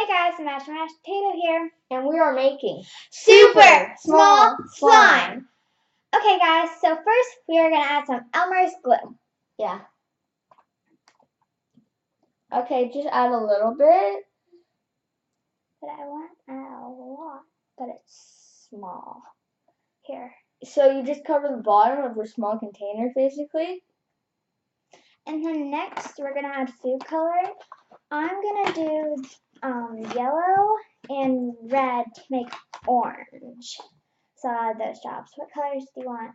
guys, Mashed Potato here. And we are making Super small slime. Okay guys, so first we are going to add some Elmer's glue. Yeah. Okay, just add a little bit. But I want to add a lot, but it's small. Here. So you just cover the bottom of your small container, basically. And then next we're going to add food coloring. I'm going to do yellow and red to make orange. So I'll add those drops. What colors do you want?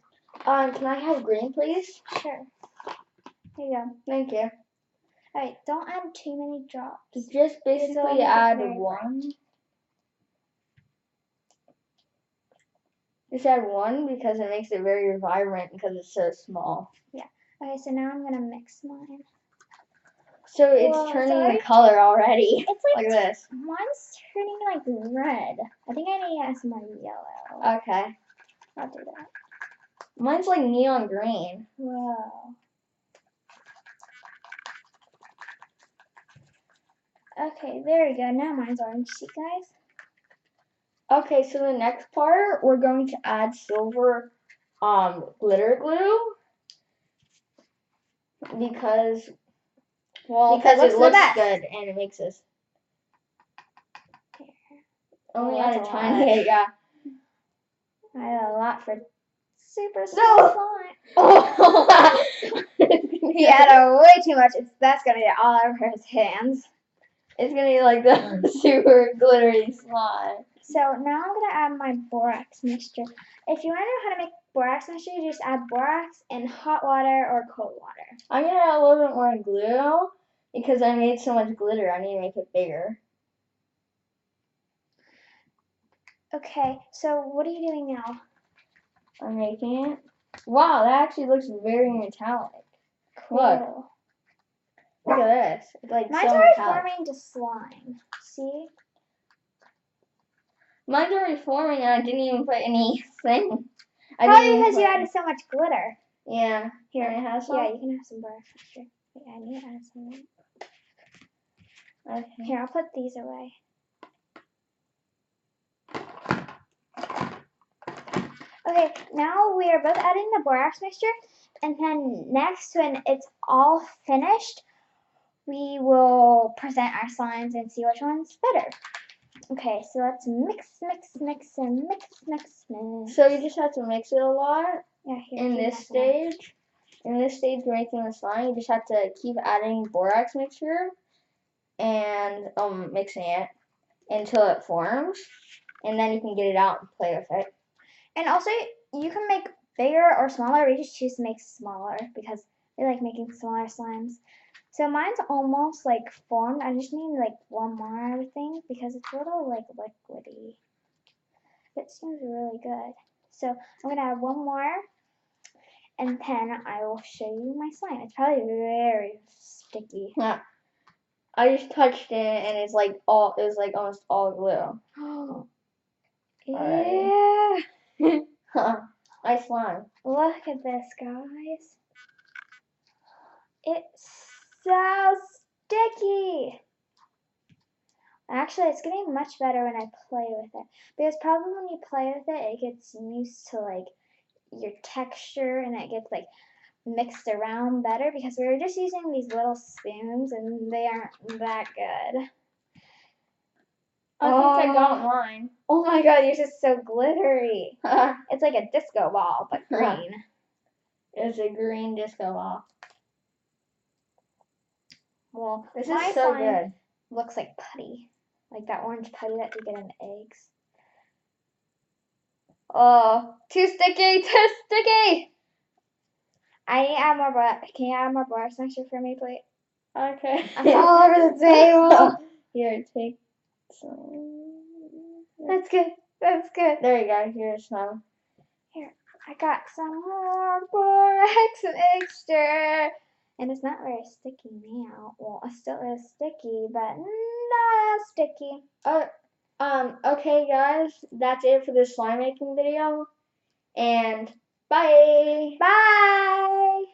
Can I have green, please? Sure. Here you go. Thank you. Alright, don't add too many drops. Just basically add one. Just add one because it makes it very vibrant because it's so small. Yeah. Okay, so now I'm going to mix mine. So it's turning the color already. It's like this. Mine's turning like red. I think I need to add some more yellow. Okay. I'll do that. Mine's like neon green. Whoa. Okay, there we go. Now mine's orange. See, guys? Okay, so the next part, we're going to add silver glitter glue. Because it looks good and it makes us. Only add a tiny bit, yeah. I had a lot for super small slime. Oh. He added way too much. That's gonna get all over his hands. It's gonna be like the super glittery slime. So now I'm gonna add my borax mixture. If you want to know how to make borax mixture, you just add borax in hot water or cold water. I'm gonna add a little bit more glue because I made so much glitter. I need to make it bigger. Okay, so what are you doing now? I'm making it. Wow, that actually looks very metallic. Cool. Look at this. It's like mine's so already metallic. forming to slime. See? Mine's already forming and I didn't even put anything. Probably because you added so much glitter. Yeah. Here, can I have some? Yeah, you can have some borax mixture. Wait, I need to add some. Okay. Here, I'll put these away. Okay, now we are both adding the borax mixture, and then next, when it's all finished, we will present our slimes and see which one's better. Okay, so let's mix, and mix. So you just have to mix it a lot. Yeah, here. In this stage, we're making the slime. You just have to keep adding borax mixture and mixing it until it forms, and then you can get it out and play with it. And also, you can make bigger or smaller. We just choose to make smaller because we like making smaller slimes. So mine's almost like formed. I just need like one more, I think, because it's a little like liquidy. It seems really good. So I'm gonna add one more, and then I will show you my slime. It's probably very sticky. Yeah. I just touched it and it was like almost all glue. Yeah. Nice slime. Look at this, guys. It's so sticky. Actually, it's getting much better when I play with it. Because probably when you play with it, it gets used to like your texture and it gets like mixed around better because we were just using these little spoons and they aren't that good. I think I got mine. Oh my god, yours is so glittery. It's like a disco ball, but green. It's a green disco ball. Well, this is so good. Looks like putty. Like that orange putty that you get in eggs. Oh, too sticky, too sticky! I need to add more borax. Can you add more borax mixture for me, please? Okay. I'm all over the table. Here, take some. That's good. That's good. There you go. Here's some. Here, I got some more borax mixture. And it's not very sticky now. Well, it still is sticky, but not as sticky. Okay, guys. That's it for this slime making video. And bye. Bye.